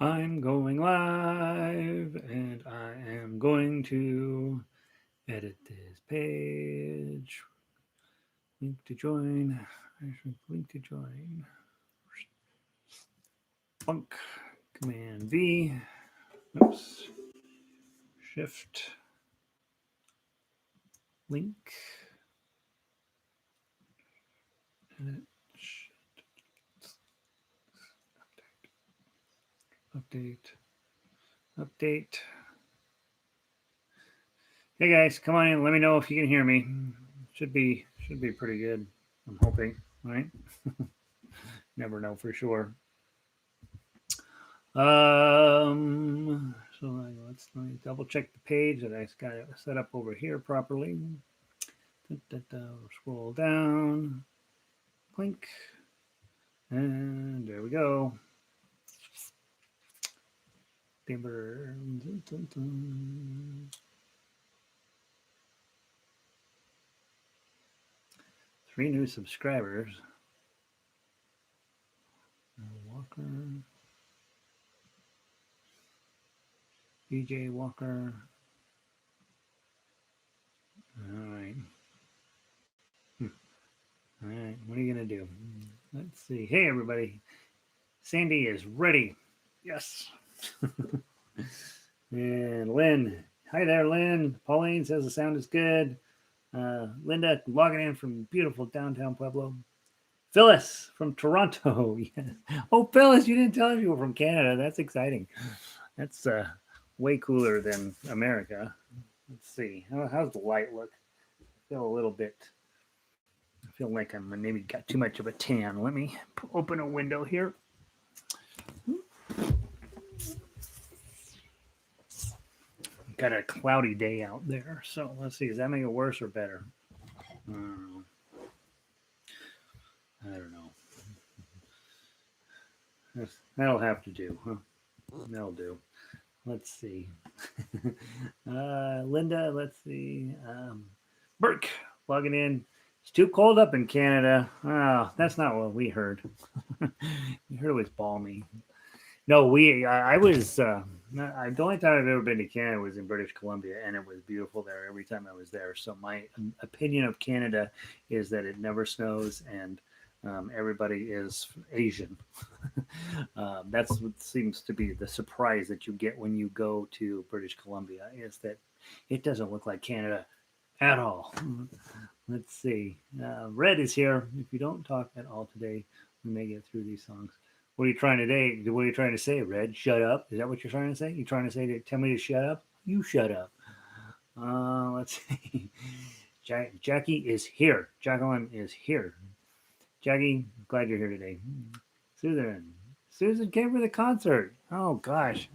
I'm going live and I am going to edit this page. Link to join. Link to join. Bunk. Command V. Oops. Shift. Link. Edit. Update. Update. Hey guys, come on in. Let me know if you can hear me. Should be pretty good. I'm hoping, right? Never know for sure. So let me double check the page that I got it set up over here properly. Scroll down, clink, and there we go. Three new subscribers. Walker, BJ Walker. All right. All right. What are you gonna do? Let's see. Hey everybody, Sandy is ready. Yes. And Lynn. Hi there, Lynn. Pauline says the sound is good. Linda logging in from beautiful downtown Pueblo. Phyllis from Toronto. Yes. Oh, Phyllis, you didn't tell us you were from Canada. That's exciting. That's way cooler than America. Let's see. How's the light look? I feel a little bit. I feel like I'm maybe got too much of a tan. Let me open a window here. Got a cloudy day out there. So let's see. Does that make it worse or better? I don't know. That'll have to do, huh? That'll do. Let's see. Linda, let's see. Burke, logging in. It's too cold up in Canada. Oh, that's not what we heard. We heard it was balmy. No, I was. The only time I've ever been to Canada was in British Columbia, and it was beautiful there every time I was there. So my opinion of Canada is that it never snows, and everybody is Asian. That's what seems to be the surprise that you get when you go to British Columbia is that it doesn't look like Canada at all. Let's see. Red is here. If you don't talk at all today, we may get through these songs. What are you trying to say? What are you trying to say, Red? Shut up. Is that what you're trying to say? You trying to say to tell me to shut up? You shut up. Let's see. Jackie is here. Jacqueline is here. Jackie, glad you're here today. Susan. Susan came for the concert. Oh gosh.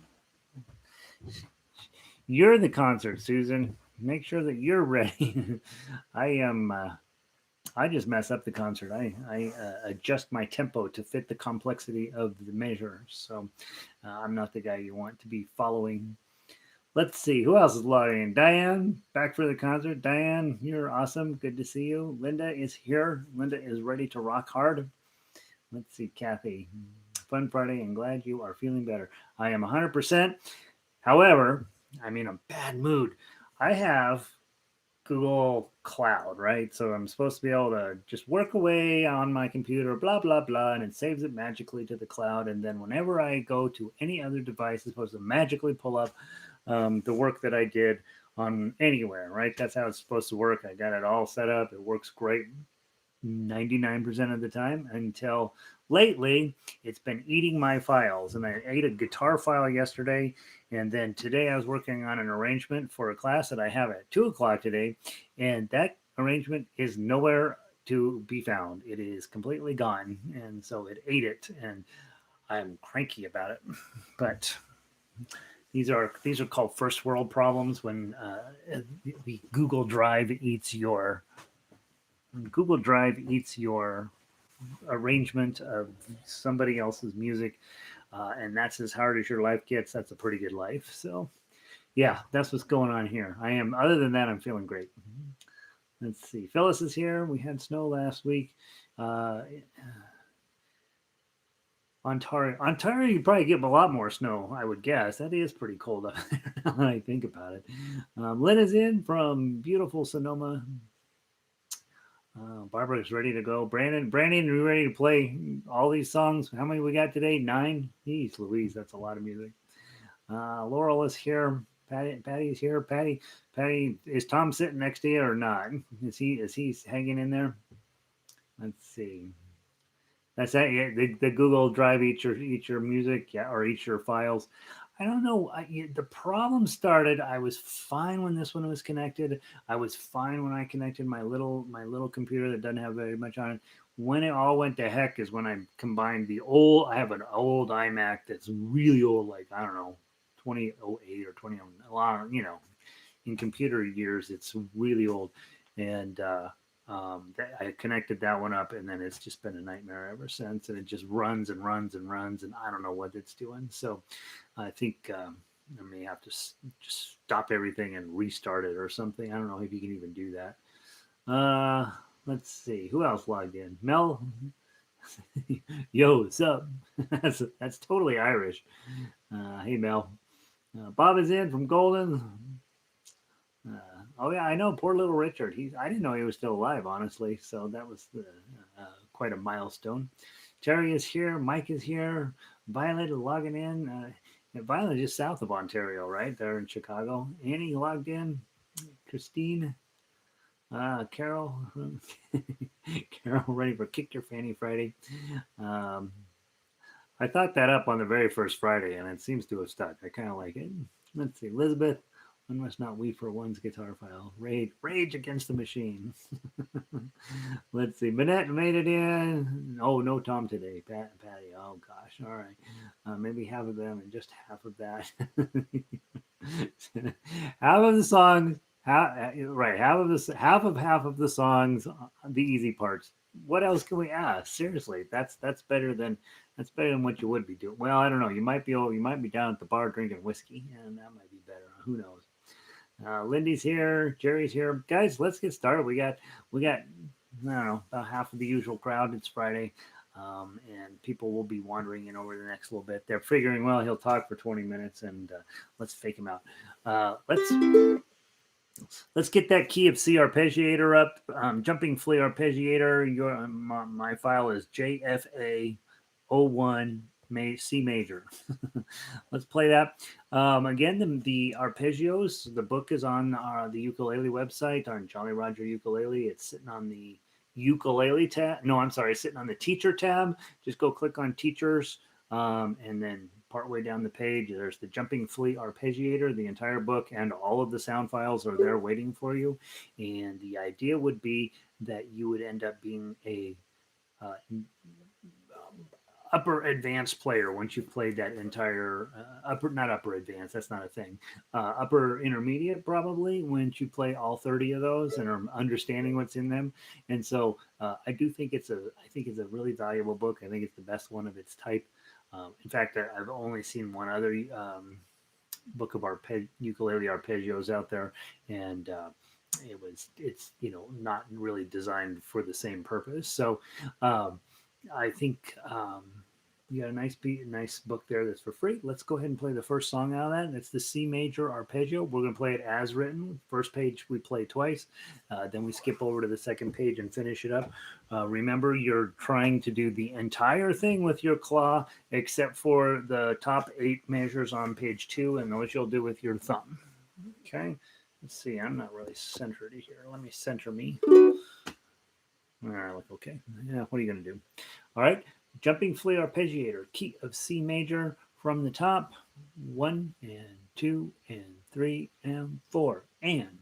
You're the concert, Susan. Make sure that you're ready. I am. I just mess up the concert. I adjust my tempo to fit the complexity of the measure. So I'm not the guy you want to be following. Let's see. Who else is logging in? Diane, back for the concert. Diane, you're awesome. Good to see you. Linda is here. Linda is ready to rock hard. Let's see. Kathy, fun Friday and glad you are feeling better. I am 100%. However, I'm in a bad mood. I have Google Cloud, right? So I'm supposed to be able to just work away on my computer, blah, blah, blah, and it saves it magically to the cloud. And then whenever I go to any other device, it's supposed to magically pull up the work that I did on anywhere, right? That's how it's supposed to work. I got it all set up. It works great 99% of the time until lately it's been eating my files. And I ate a guitar file yesterday, and then today I was working on an arrangement for a class that I have at 2 o'clock today, and that arrangement is nowhere to be found. It is completely gone, and so it ate it, and I'm cranky about it. But these are called first world problems when the Google Drive eats your arrangement of somebody else's music, and that's as hard as your life gets. That's a pretty good life. So, yeah, that's what's going on here. I am. Other than that, I'm feeling great. Let's see. Phyllis is here. We had snow last week. Uh, Ontario, you probably get a lot more snow, I would guess. That is pretty cold up there now that I think about it. Lynn is in from beautiful Sonoma. Barbara's ready to go. Brandon, are you ready to play all these songs? How many we got today? 9? Jeez Louise, that's a lot of music. Laurel is here. Patty's here. Patty, is Tom sitting next to you or not? Is he hanging in there? Let's see. That's that. Yeah, the Google Drive each your music, yeah, or each your files. I don't know. The problem started. I was fine when this one was connected. I was fine when I connected my little computer that doesn't have very much on it. When it all went to heck is when I combined the old. I have an old iMac that's really old, like I don't know, 2008 or 20. In computer years, it's really old, and I connected that one up, and then it's just been a nightmare ever since. And it just runs and runs and runs, and I don't know what it's doing. So I think I may have to just stop everything and restart it or something. I don't know if you can even do that. Let's see who else logged in. Mel, yo, what's up? That's totally Irish. Hey Mel. Bob is in from Golden. Oh yeah, I know. Poor little Richard. I didn't know he was still alive, honestly. So that was quite a milestone. Terry is here. Mike is here. Violet is logging in. Violet is just south of Ontario, right? There in Chicago. Annie logged in. Christine. Carol. Carol ready for Kick Your Fanny Friday. Um, I thought that up on the very first Friday, and it seems to have stuck. I kind of like it. Let's see. Elizabeth. One must not weep for one's guitar file. Rage against the machine. Let's see. Manette made it in. Oh, no Tom today. Patty. Oh, gosh. All right. Maybe half of them and just half of that. Half of the songs. Right. Half of the songs. The easy parts. What else can we ask? Seriously, that's better than what you would be doing. Well, I don't know. You might be down at the bar drinking whiskey, and that might be better. Who knows? Lindy's here. Jerry's here. Guys, let's get started. We got I don't know, about half of the usual crowd. It's Friday, and people will be wandering in over the next little bit. They're figuring, well, he'll talk for 20 minutes, and let's fake him out. Let's get that key of C arpeggiator up. Jumping flea arpeggiator. My file is JFA01 C major. Let's play that. Again, the arpeggios, the book is on the ukulele website on Jolly Roger Ukulele. It's sitting on the ukulele tab. No, I'm sorry, it's sitting on the teacher tab. Just go click on teachers, and then partway down the page, there's the Jumping Flea Arpeggiator. The entire book and all of the sound files are there waiting for you. And the idea would be that you would end up being a upper advanced player once you've played that entire not upper advanced, that's not a thing, upper intermediate probably once you play all 30 of those and are understanding what's in them. And so I think it's a really valuable book. I think it's the best one of its type. In fact, I've only seen one other book of ukulele arpeggios out there, and it's not really designed for the same purpose. So I think you got a nice book there that's for free. Let's go ahead and play the first song out of that. And it's the C major arpeggio. We're going to play it as written. First page we play twice. Then we skip over to the second page and finish it up. Remember, you're trying to do the entire thing with your claw, except for the top 8 measures on page 2, and those you'll do with your thumb. Okay? Let's see. I'm not really centered here. Let me center me. All right, look okay. Yeah, what are you going to do? All right, Jumping Flea Arpeggiator, key of C major from the top. 1 and 2 and 3 and 4 and.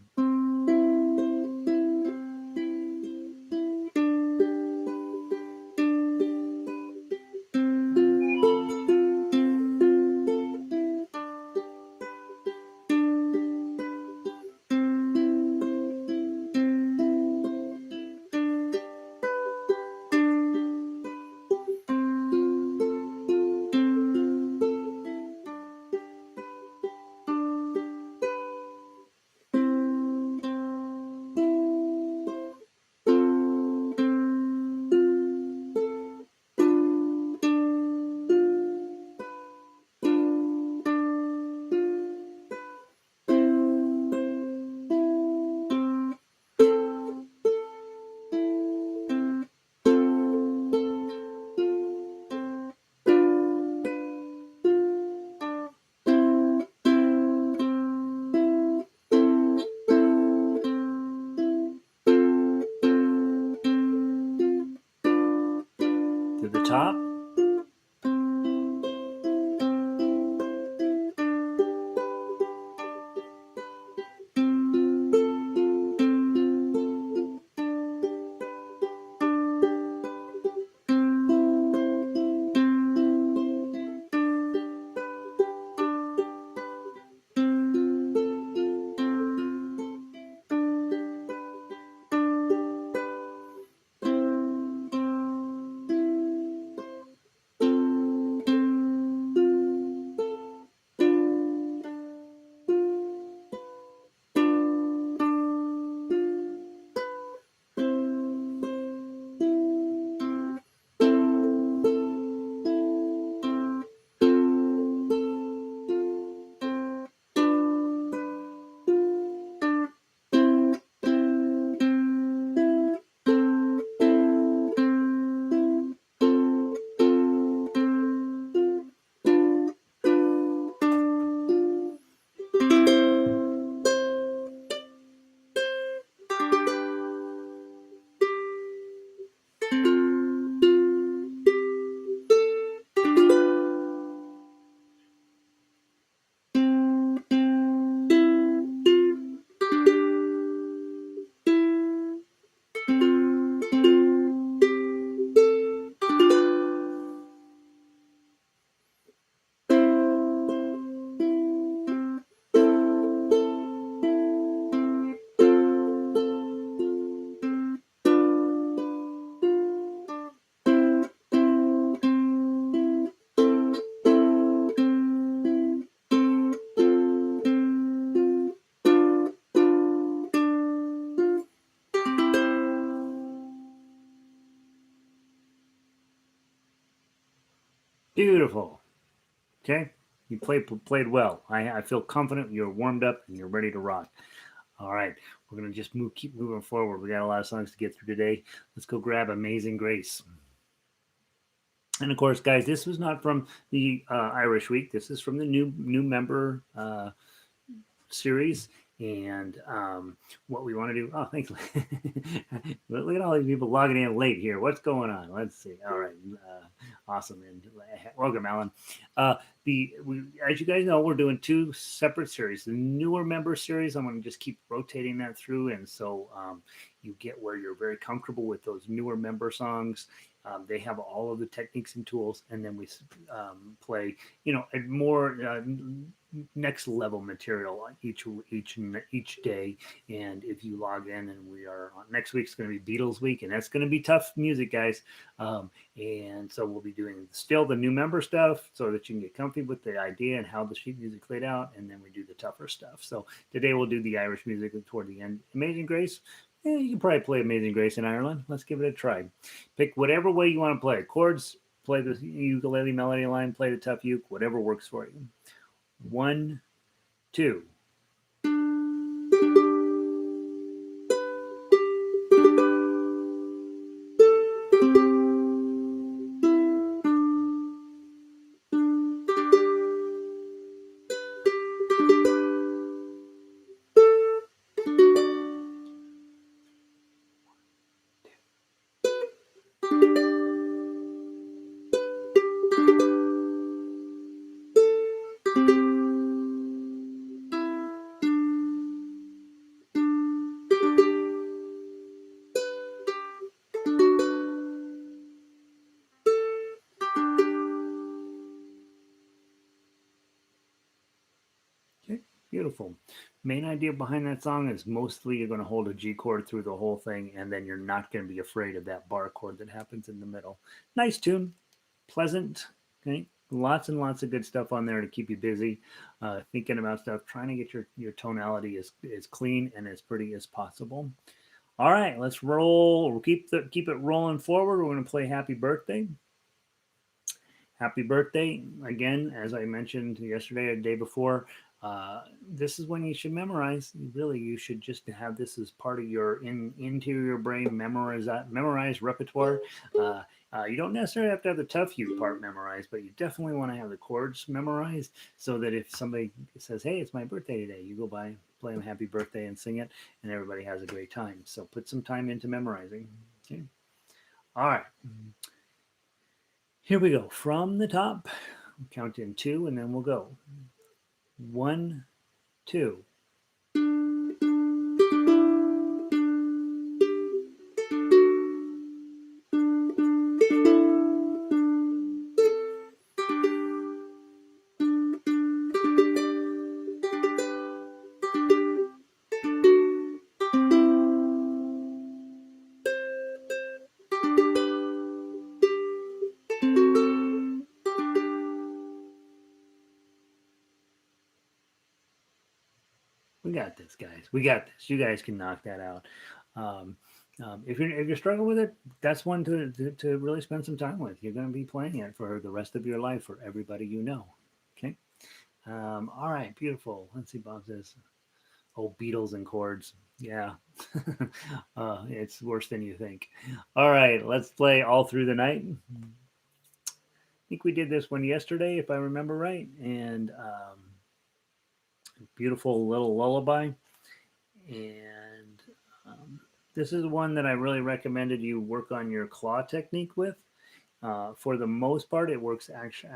Beautiful. Okay. You played well. I feel confident. You're warmed up and you're ready to rock. All right. We're gonna just keep moving forward. We got a lot of songs to get through today. Let's go grab Amazing Grace. And of course, guys, this was not from the Irish Week. This is from the new member series. And what we want to do. Oh, thanks. Look at all these people logging in late here. What's going on? Let's see. All right. Awesome. And welcome, Alan. Uh, as you guys know, we're doing two separate series. The newer member series, I'm going to just keep rotating that through. And so you get where you're very comfortable with those newer member songs. They have all of the techniques and tools, and then we play, a more next level material each day. And if you log in, and we are on next week's going to be Beatles week, and that's going to be tough music, guys. And so we'll be doing still the new member stuff so that you can get comfy with the idea and how the sheet music played out, and then we do the tougher stuff. So today we'll do the Irish music toward the end. Amazing Grace. Yeah, you can probably play Amazing Grace in Ireland. Let's give it a try. Pick whatever way you want to play. Chords, play the ukulele melody line, play the tough uke, whatever works for you. 1, 2. Okay, beautiful. Main idea behind that song is mostly you're going to hold a G chord through the whole thing, and then you're not going to be afraid of that bar chord that happens in the middle. Nice tune, pleasant. Okay, lots and lots of good stuff on there to keep you busy, thinking about stuff, trying to get your tonality as clean and as pretty as possible. All right, let's roll. We'll keep it rolling forward. We're going to play Happy Birthday. Happy birthday again, as I mentioned yesterday or the day before. This is when you should memorize. Really, you should just have this as part of your interior brain memorize repertoire. You don't necessarily have to have the tough you part memorized, but you definitely want to have the chords memorized so that if somebody says, "Hey, it's my birthday today," you go by, play them "Happy Birthday" and sing it, and everybody has a great time. So put some time into memorizing. Okay. All right. Here we go. From the top, count in 2, and then we'll go. 1, 2. We got this, guys. We got this. You guys can knock that out. Um, if you're struggling with it, that's one to really spend some time with. You're going to be playing it for the rest of your life for everybody you know. Okay. All right. Beautiful. Let's see. Bob says, "Oh, Beatles and chords." Yeah, it's worse than you think. All right. Let's play All Through the Night. I think we did this one yesterday, if I remember right, and beautiful little lullaby. And um, this is one that I really recommended you work on your claw technique with. For the most part, it works actually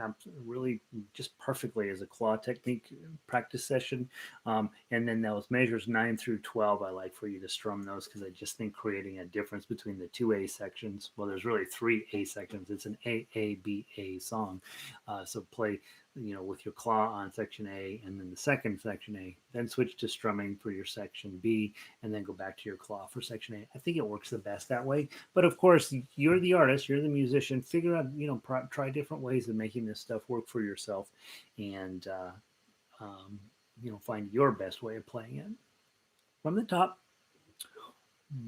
really just perfectly as a claw technique practice session. And then those measures 9 through 12, I like for you to strum those because I just think creating a difference between the two A sections. Well, there's really three A sections. It's an A song. So play, with your claw on section A and then the second section A, then switch to strumming for your section B, and then go back to your claw for section A. I think it works the best that way. But of course, you're the artist, you're the musician. Figure out, try different ways of making this stuff work for yourself, and um, find your best way of playing it. From the top,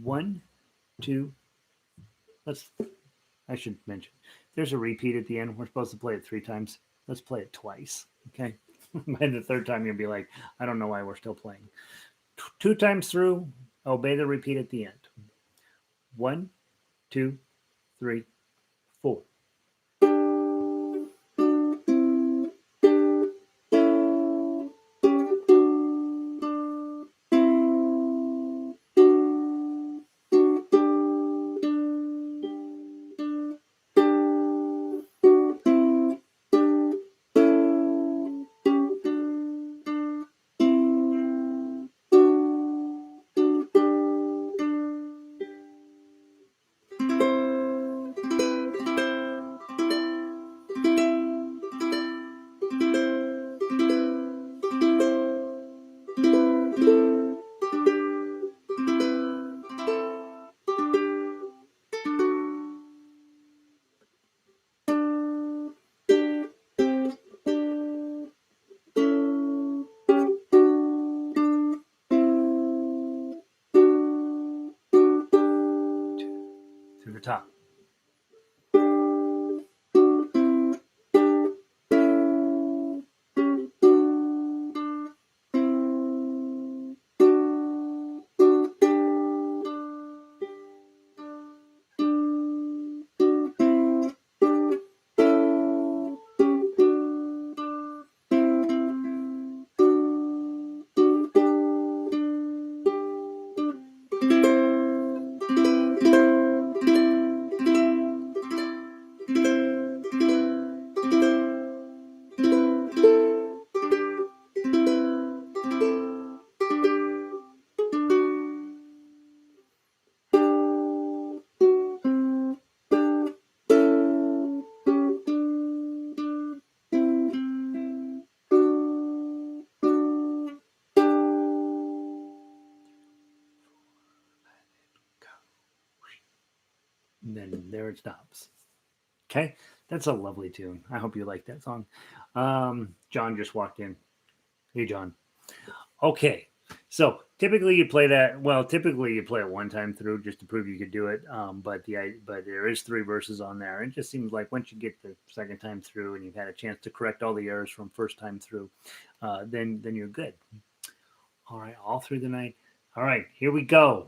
1, 2. Let's. I should mention there's a repeat at the end. We're supposed to play it 3 times. Let's play it twice. Okay. By the third time, you'll be like, I don't know why we're still playing. 2 times through, obey the repeat at the end. 1, 2, 3, 4. To the top. And then there it stops. Okay, that's a lovely tune. I hope you like that song. John just walked in. Hey, John. Okay, so typically you play that. Well, typically you play it 1 time through just to prove you could do it. But there is 3 verses on there. It just seems like once you get the second time through and you've had a chance to correct all the errors from first time through, then you're good. All right, all through the night. All right, here we go.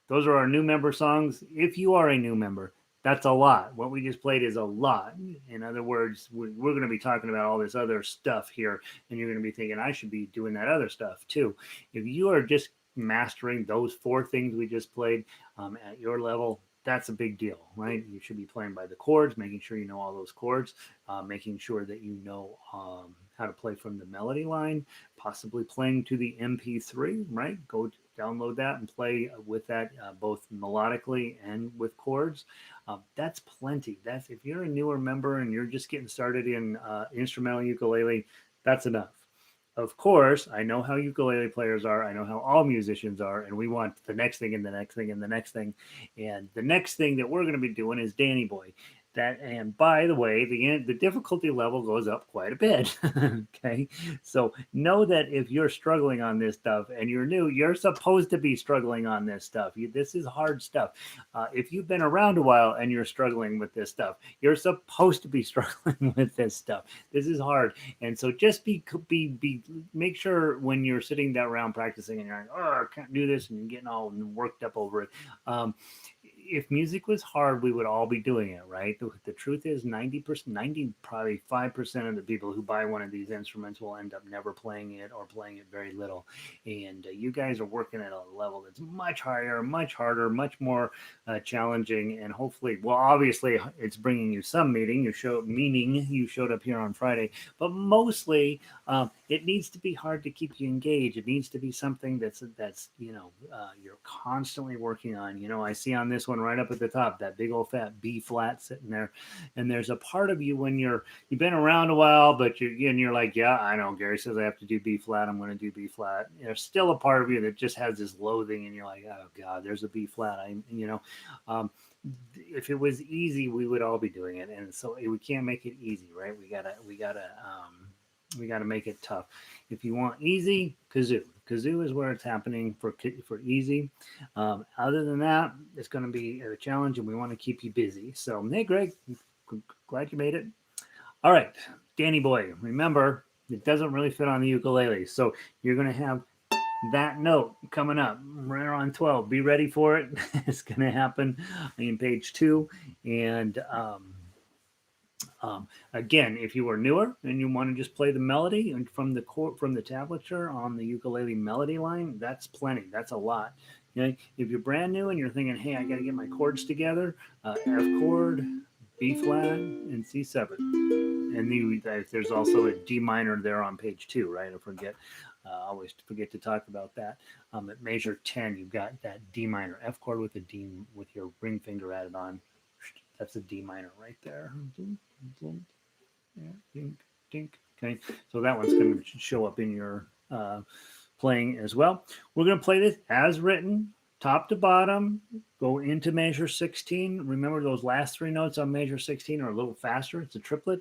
Those are our new member songs. If you are a new member, that's a lot. What we just played is a lot. In other words, we're going to be talking about all this other stuff here, and you're going to be thinking, I should be doing that other stuff too. If you are just mastering those 4 things we just played at your level, that's a big deal, right? You should be playing by the chords, making sure you know all those chords, making sure that you know how to play from the melody line, possibly playing to the MP3, right? Go download that and play with that both melodically and with chords. That's plenty. That's if you're a newer member and you're just getting started in instrumental ukulele, that's enough. Of course, I know how ukulele players are. I know how all musicians are, and we want the next thing and the next thing and the next thing. And the next thing that we're going to be doing is Danny Boy. That and by the way, the difficulty level goes up quite a bit. Okay, so know that if you're struggling on this stuff and you're new, you're supposed to be struggling on this stuff. This is hard stuff. If you've been around a while and you're struggling with this stuff, you're supposed to be struggling with this stuff. This is hard, and so just make sure when you're sitting down around practicing and you're like, oh, I can't do this, and you're getting all worked up over it. If music was hard, we would all be doing it, right? The truth is 90%, 90, probably 5% of the people who buy one of these instruments will end up never playing it or playing it very little. And you guys are working at a level that's much higher, much harder, much more challenging. And hopefully, well, obviously it's bringing you some meaning. You showed up here on Friday, but mostly it needs to be hard to keep you engaged. It needs to be something that's you're constantly working on. I see on this one right up at the top that big old fat B flat sitting there, and there's a part of you when you've been around a while, but you're like, yeah, I know. Gary says I have to do B flat. I'm going to do B flat. There's still a part of you that just has this loathing, and you're like, oh God, there's a B flat. If it was easy, we would all be doing it, and so we can't make it easy, right? We gotta make it tough. If you want easy, kazoo. Kazoo is where it's happening for easy. Other than that, it's going to be a challenge, and we want to keep you busy. So, hey, Greg, Glad you made it. All right, Danny boy, remember it doesn't really fit on the ukulele, so you're going to have that note coming up right on 12. Be ready for it. It's going to happen in page 2. And again, if you are newer and you want to just play the melody and from the tablature on the ukulele melody line, that's plenty. That's a lot. Okay? If you're brand new and you're thinking, hey, I got to get my chords together, F chord, B flat, and C7. And there's also a D minor there on page 2, right? I always forget to talk about that. At measure 10, you've got that D minor, F chord with a D with your ring finger added on. That's a D minor right there. Dink, dink. Okay, so that one's going to show up in your playing as well. We're going to play this as written, top to bottom, go into measure 16. Remember those last 3 notes on measure 16 are a little faster. It's a triplet.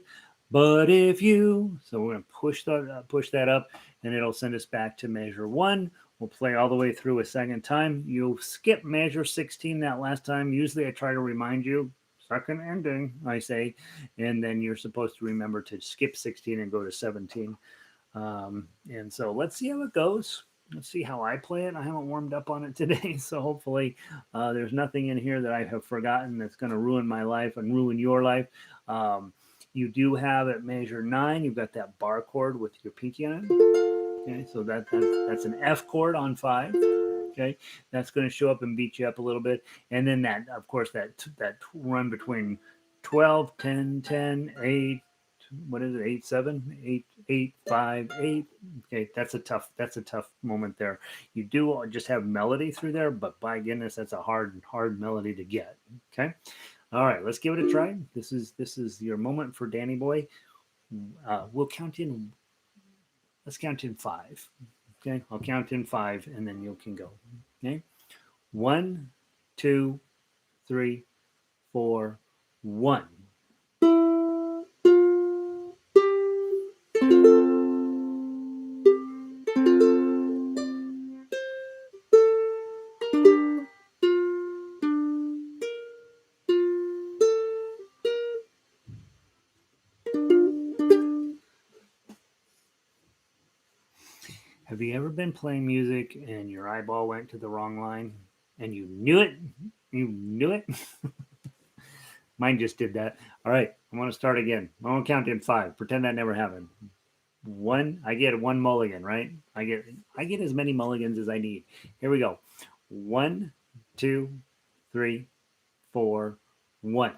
But if you, so we're going to push that up, and it'll send us back to measure 1. We'll play all the way through a second time. You'll skip measure 16 that last time. Usually I try to remind you, second ending, I say, and then you're supposed to remember to skip 16 and go to 17. And so let's see how it goes. Let's see how I play it. I haven't warmed up on it today, so hopefully there's nothing in here that I have forgotten that's going to ruin my life and ruin your life. You do have at measure 9, you've got that bar chord with your pinky on it. Okay, so that's an F chord on 5. Okay, that's going to show up and beat you up a little bit. And then that, of course, that run between 12, 10, 10, 8, what is it, 8, 7, 8, 8, 5, 8. Okay, that's a tough moment there. You do just have melody through there, but by goodness, that's a hard melody to get. Okay, all right, let's give it a try. This is your moment for Danny boy. We'll count in. Let's count in 5. Okay, I'll count in 5, and then you can go. Okay, 1, 2, 3, 4, 1. Have you ever been playing music and your eyeball went to the wrong line and you knew it? You knew it? Mine just did that. All right, I'm going to start again. I'm going to count in 5. Pretend that never happened. 1, I get 1 mulligan, right? I get as many mulligans as I need. Here we go. 1, 2, 3, 4, 1.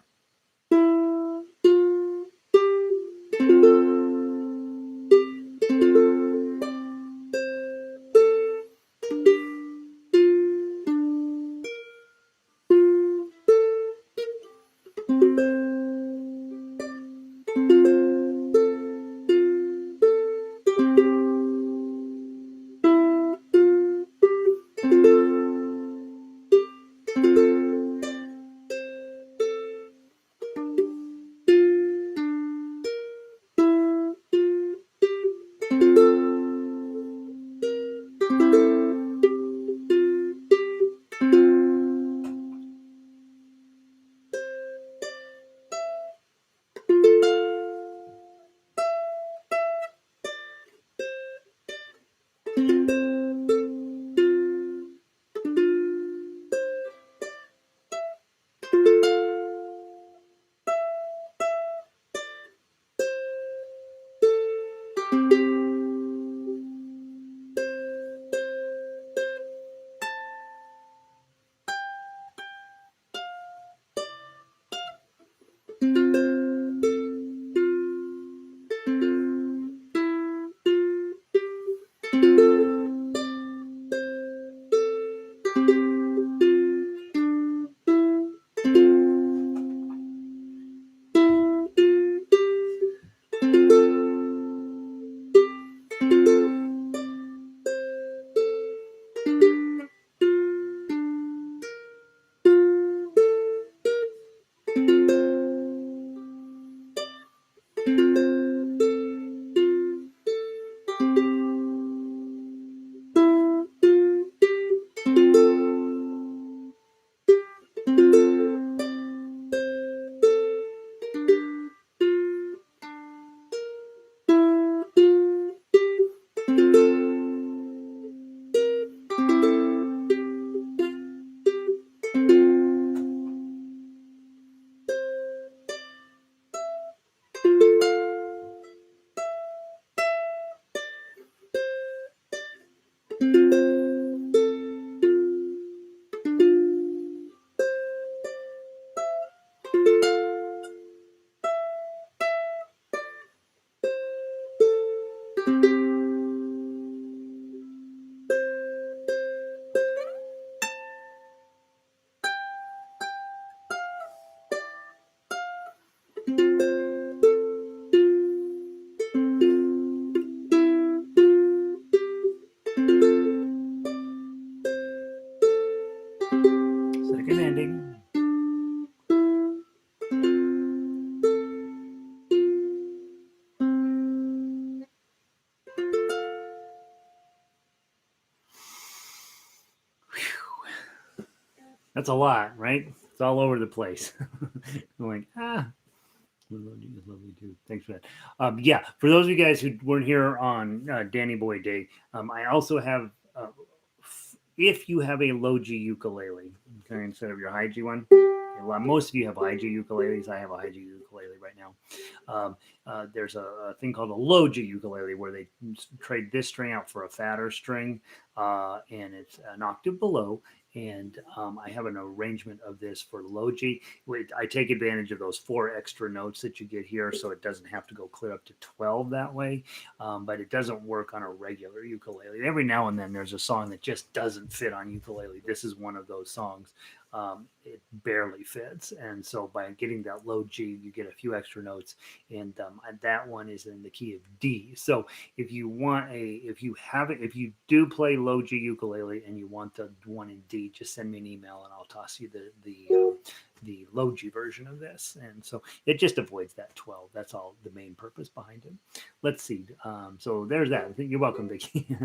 Second ending. That's a lot, right? It's all over the place. I'm like, lovely too. Thanks for that. Yeah, for those of you guys who weren't here on Danny Boy Day, I also have, if you have a low G ukulele, okay, instead of your high G one, well, most of you have high G ukuleles. I have a high G ukulele right now. There's a thing called a low G ukulele where they trade this string out for a fatter string, and it's an octave below. And I have an arrangement of this for low G. I take advantage of those 4 extra notes that you get here, so it doesn't have to go clear up to 12 that way. But it doesn't work on a regular ukulele. Every now and then there's a song that just doesn't fit on ukulele. This is one of those songs. It barely fits, and so by getting that low G, you get a few extra notes, and that one is in the key of D. So if you want if you do play low G ukulele and you want the one in D, just send me an email and I'll toss you the low G version of this. And so it just avoids that 12. That's all the main purpose behind it. Let's see. So there's that. You're welcome, Vicki.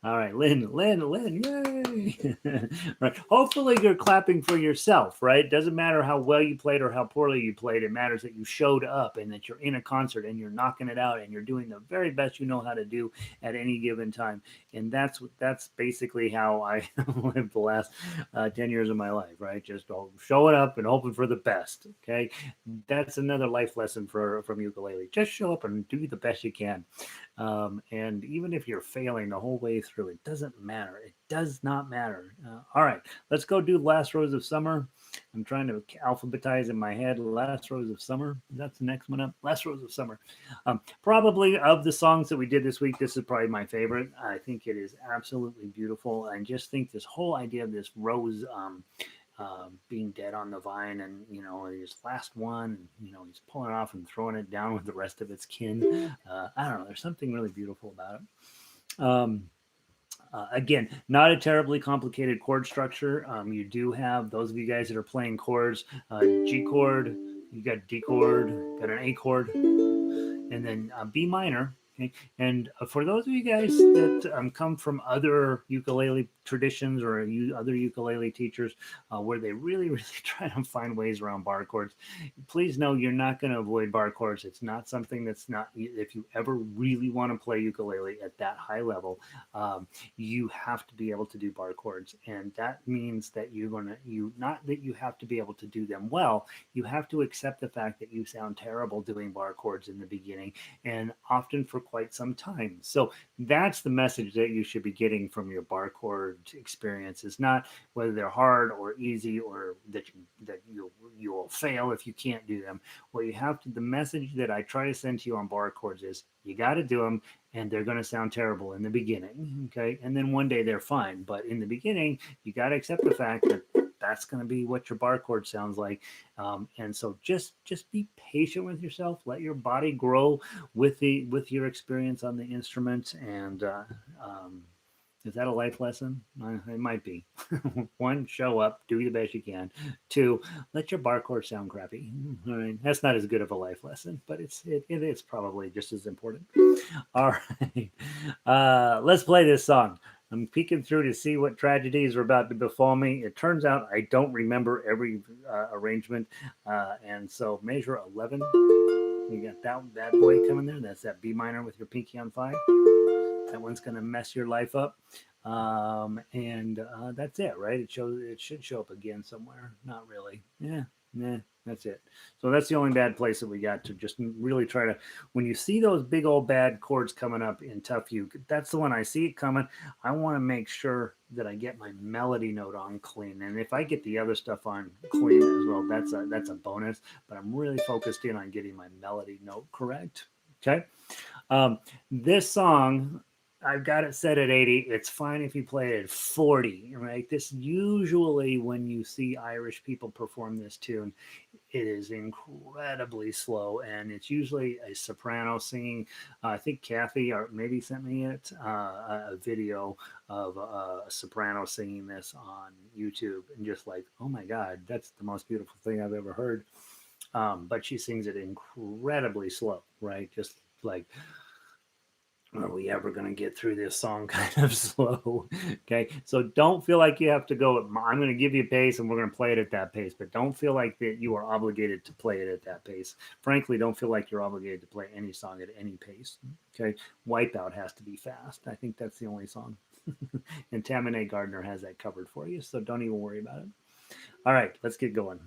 All right, Lynn, yay! Right. Hopefully you're clapping for yourself, right? It doesn't matter how well you played or how poorly you played. It matters that you showed up and that you're in a concert and you're knocking it out and you're doing the very best you know how to do at any given time. And that's basically how I lived the last 10 years of my life, right? Just showing up and hoping for the best. Okay. That's another life lesson from ukulele. Just show up and do the best you can. And even if you're failing the whole way through, it doesn't matter. It does not matter. All right, let's go do Last Rose of Summer. I'm trying to alphabetize in my head. Last Rose of Summer. That's the next one up. Last Rose of Summer. Probably of the songs that we did this week, this is probably my favorite. I think it is absolutely beautiful. I just think this whole idea of this rose being dead on the vine, and his last one, he's pulling it off and throwing it down with the rest of its kin. I don't know. There's something really beautiful about it. Again, not a terribly complicated chord structure. You do have those of you guys that are playing chords, G chord, you got D chord, got an A chord, and then B minor. Okay. And for those of you guys that come from other ukulele traditions or other ukulele teachers where they really, really try to find ways around bar chords, please know you're not going to avoid bar chords. It's not something that's not, if you ever really want to play ukulele at that high level, you have to be able to do bar chords. And that means that not that you have to be able to do them well, you have to accept the fact that you sound terrible doing bar chords in the beginning and often for quite some time. So that's the message that you should be getting from your bar chord experience, is not whether they're hard or easy or that you will fail if you can't do them. What you have to, the message that I try to send to you on bar chords is you got to do them, and they're going to sound terrible in the beginning, okay? And then one day they're fine. But in the beginning, you got to accept the fact that that's going to be what your bar chord sounds like. And so just be patient with yourself. Let your body grow with your experience on the instrument. And is that a life lesson? It might be. 1, show up, do the best you can. 2, let your bar chord sound crappy. All right, that's not as good of a life lesson, but it is probably just as important. All right, let's play this song. I'm peeking through to see what tragedies are about to befall me. It turns out I don't remember every arrangement, and so measure 11. You got that bad boy coming there. That's that B minor with your pinky on 5. That one's going to mess your life up. And that's it, right? It should show up again somewhere. Not really. Yeah, Nah, that's it. So that's the only bad place that we got to just really try to. When you see those big old bad chords coming up in tough uke, that's the one I see it coming. I want to make sure that I get my melody note on clean, and if I get the other stuff on clean as well, that's a bonus. But I'm really focused in on getting my melody note correct. Okay. Um, this song, I've got it set at 80. It's fine if you play it at 40, right? This usually, when you see Irish people perform this tune, it is incredibly slow, and it's usually a soprano singing. I think Kathy or maybe sent me a video of a soprano singing this on YouTube, and just like, oh my God, that's the most beautiful thing I've ever heard. But she sings it incredibly slow, right? Just like, are we ever going to get through this song kind of slow? Okay. So don't feel like you have to go. I'm going to give you a pace and we're going to play it at that pace, but don't feel like that you are obligated to play it at that pace. Frankly, don't feel like you're obligated to play any song at any pace. Okay. Wipeout has to be fast. I think that's the only song. And Tamanay Gardner has that covered for you. So don't even worry about it. All right. Let's get going.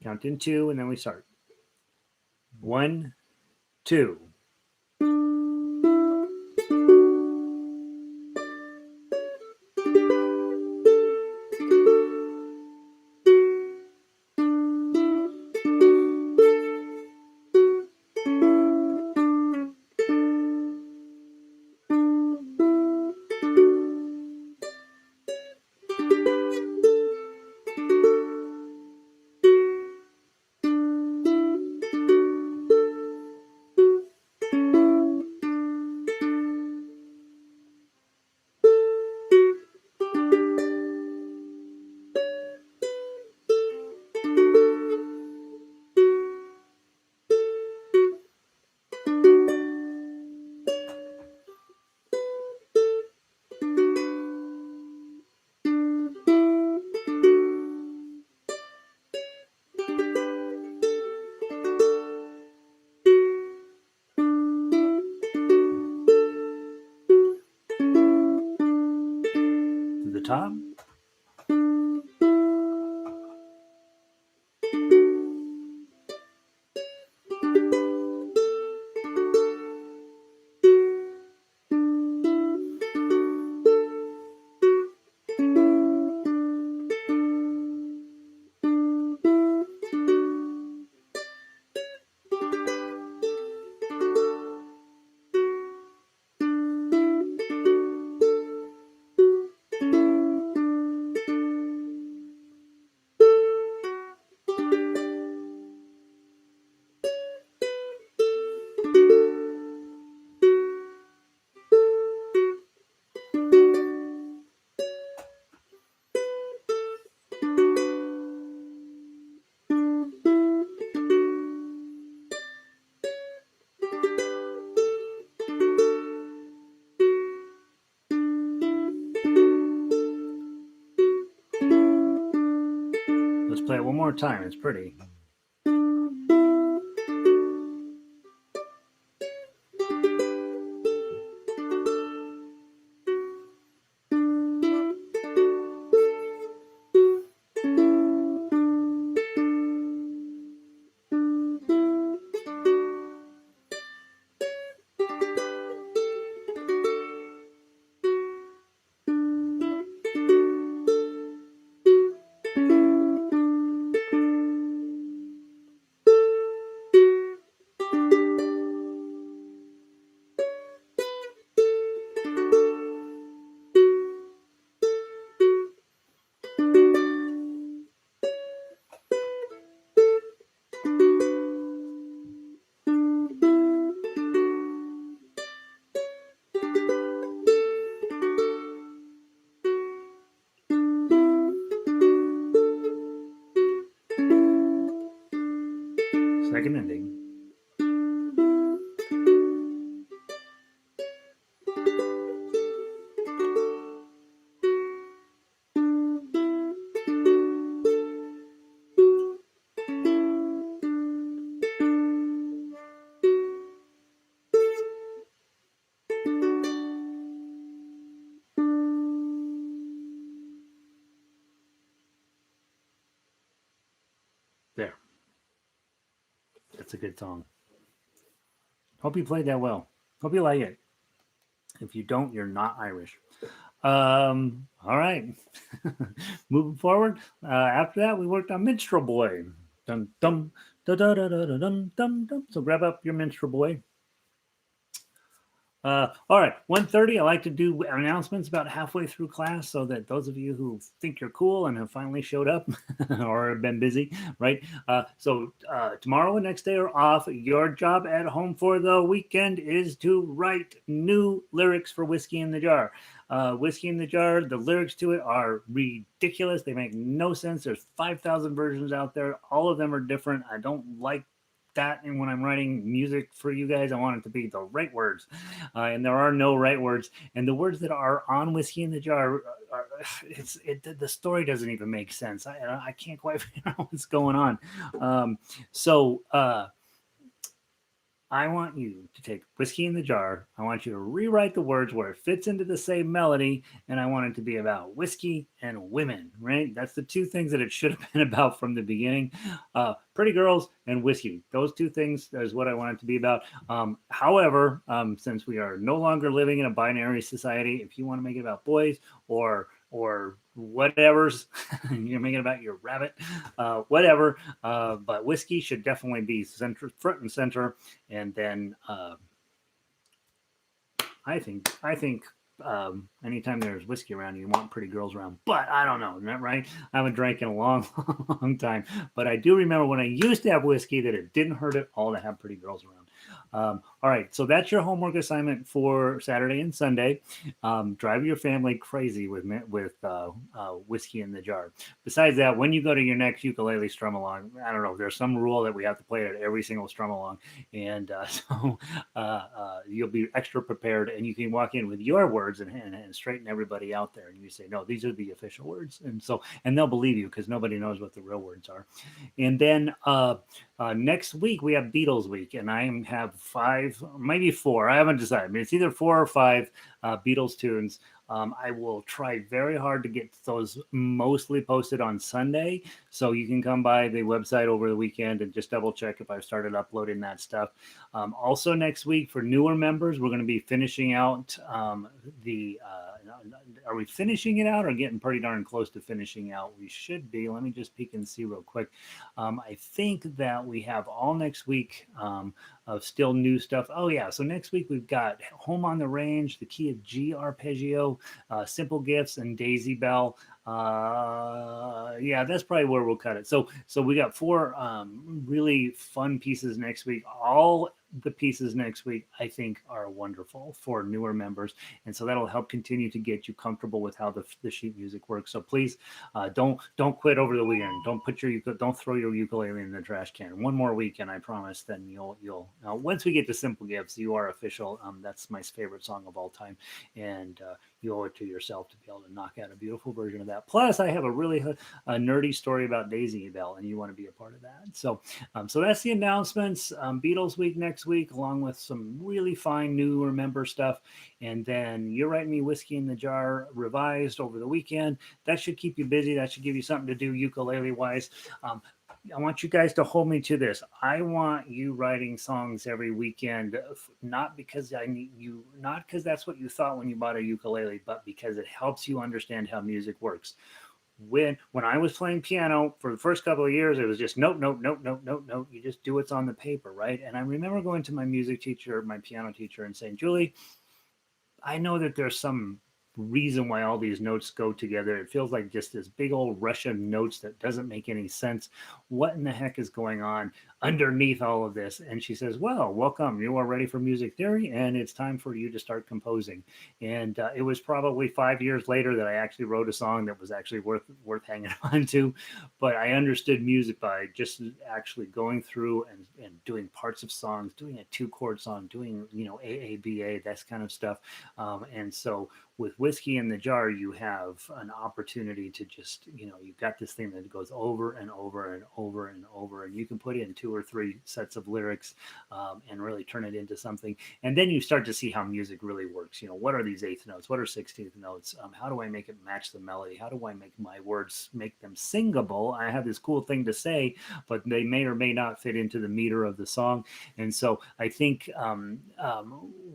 Count in two and then we start. 1, 2. To the top. Let's play it one more time. It's pretty. That's a good song. Hope you played that well. Hope you like it. If you don't, you're not Irish. All right. Moving forward. After that, we worked on Minstrel Boy. Dum dum da da da da dum dum dum. So grab up your Minstrel Boy. All right, 1:30. I like to do announcements about halfway through class so that those of you who think you're cool and have finally showed up or have been busy, right? So tomorrow and next day are off. Your job at home for the weekend is to write new lyrics for Whiskey in the Jar. Whiskey in the Jar, the lyrics to it are ridiculous. They make no sense. There's 5,000 versions out there. All of them are different. I don't like that, and when I'm writing music for you guys, I want it to be the right words, and there are no right words. And the words that are on Whiskey in the Jar, the story doesn't even make sense. I can't quite figure out what's going on. Um, so I want you to take Whiskey in the Jar. I want you to rewrite the words where it fits into the same melody, and I want it to be about whiskey and women, right? That's the two things that it should have been about from the beginning. Pretty girls and whiskey. Those two things is what I want it to be about. However, since we are no longer living in a binary society, if you want to make it about boys or whatever's you're making about your rabbit, whatever. But whiskey should definitely be front and center. And then I think anytime there's whiskey around, you want pretty girls around. But I don't know, isn't that right? I haven't drank in a long, long time. But I do remember when I used to have whiskey that it didn't hurt at all to have pretty girls around. All right, so that's your homework assignment for Saturday and Sunday. Drive your family crazy with Whiskey in the Jar. Besides that, when you go to your next ukulele strum along, I don't know, there's some rule that we have to play it at every single strum along, and you'll be extra prepared, and you can walk in with your words and straighten everybody out there, and you say, no, these are the official words, and they'll believe you because nobody knows what the real words are. And then next week we have Beatles week, and I have 5, maybe 4. I haven't decided. I mean, it's either 4 or 5 Beatles tunes. I will try very hard to get those mostly posted on Sunday, so you can come by the website over the weekend and just double check if I've started uploading that stuff. Also next week for newer members, we're going to be finishing out the. Are we finishing it out or getting pretty darn close to finishing out? We should be. Let me just peek and see real quick. I think that we have all next week of still new stuff. Oh yeah, so next week we've got Home on the Range, the Key of G arpeggio, Simple Gifts, and Daisy Bell. Yeah, that's probably where we'll cut it. So we got 4 really fun pieces next week. All the pieces next week I think are wonderful for newer members, and so that'll help continue to get you comfortable with how the sheet music works. So please don't quit over the weekend. Don't throw your ukulele in the trash can. One more weekend, I promise. Then you'll once we get to Simple Gifts, you are official. That's my favorite song of all time, and you owe it to yourself to be able to knock out a beautiful version of that. Plus, I have a really nerdy story about Daisy Bell, and you want to be a part of that. So that's the announcements. Beatles week next week, along with some really fine new Remember stuff. And then You're Writing Me Whiskey in the Jar revised over the weekend. That should keep you busy. That should give you something to do ukulele wise. I want you guys to hold me to this. I want you writing songs every weekend, not because I need you, not because that's what you thought when you bought a ukulele, but because it helps you understand how music works. When I was playing piano for the first couple of years, it was just note, note, note, note, note, note. You just do what's on the paper, right? And I remember going to my music teacher, my piano teacher, and saying, Julie, I know that there's some reason why all these notes go together. It feels like just this big old Russian notes that doesn't make any sense. What in the heck is going on underneath all of this? And she says, well, welcome. You are ready for music theory, and it's time for you to start composing. And it was probably 5 years later that I actually wrote a song that was actually worth hanging on to. But I understood music by just actually going through and doing parts of songs, doing a 2-chord song, doing AABA, that kind of stuff. And so with Whiskey in the Jar, you have an opportunity to just, you've got this thing that goes over and over and over and over, and you can put in two or three sets of lyrics and really turn it into something. And then you start to see how music really works. What are these eighth notes? What are 16th notes? How do I make it match the melody? How do I make my words, make them singable? I have this cool thing to say, but they may or may not fit into the meter of the song. And so I think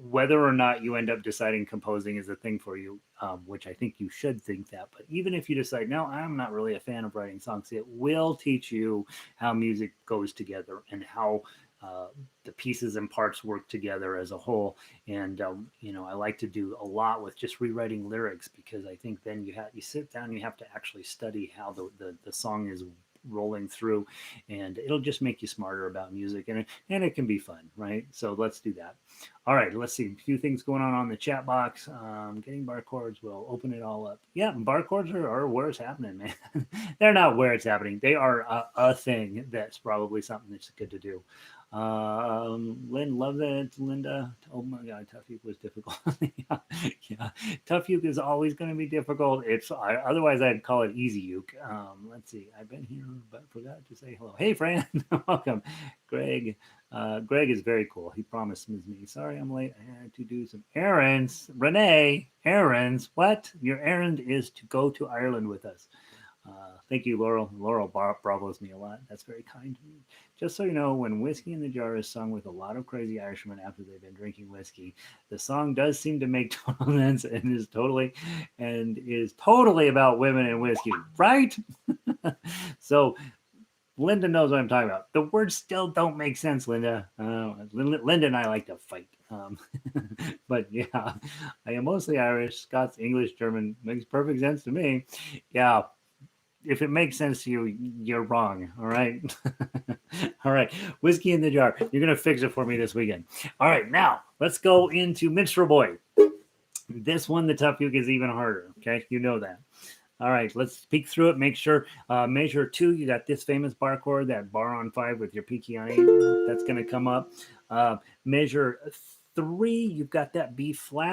whether or not you end up deciding composing is a thing for you, which I think you should think that. But even if you decide, no, I'm not really a fan of writing songs, it will teach you how music goes together and how the pieces and parts work together as a whole. And I like to do a lot with just rewriting lyrics, because I think then you sit down, you have to actually study how the song is rolling through, and it'll just make you smarter about music, and it can be fun, right? So let's do that. All right, let's see, a few things going on the chat box. Getting bar chords, we'll open it all up. Yeah, bar chords are where it's happening, man. They're not where it's happening, they are a thing that's probably something that's good to do. Lynn, love that, Linda. Oh my God, Tough Uke was difficult. yeah, Tough Uke is always going to be difficult. Otherwise I'd call it Easy Uke. Let's see. I've been here, but forgot to say hello. Hey, Fran, welcome, Greg. Greg is very cool. He promised me. Sorry, I'm late. I had to do some errands. Renee, errands. What? Your errand is to go to Ireland with us. Thank you, Laurel. Laurel bravos me a lot. That's very kind to me. Just so you know, when Whiskey in the Jar is sung with a lot of crazy Irishmen after they've been drinking whiskey, the song does seem to make total sense and is totally about women and whiskey, right? So Linda knows what I'm talking about. The words still don't make sense, Linda. Linda and I like to fight. But yeah, I am mostly Irish, Scots, English, German. Makes perfect sense to me. Yeah, if it makes sense to you, you're wrong. All right. All right. Whiskey in the Jar. You're going to fix it for me this weekend. All right. Now let's go into Minstrel Boy. This one, the Tough Uke, is even harder. Okay. You know that. All right. Let's peek through it. Make sure measure 2, you got this famous bar chord, that bar on 5 with your pinky on 8. That's going to come up. Measure 3, you've got that B flat.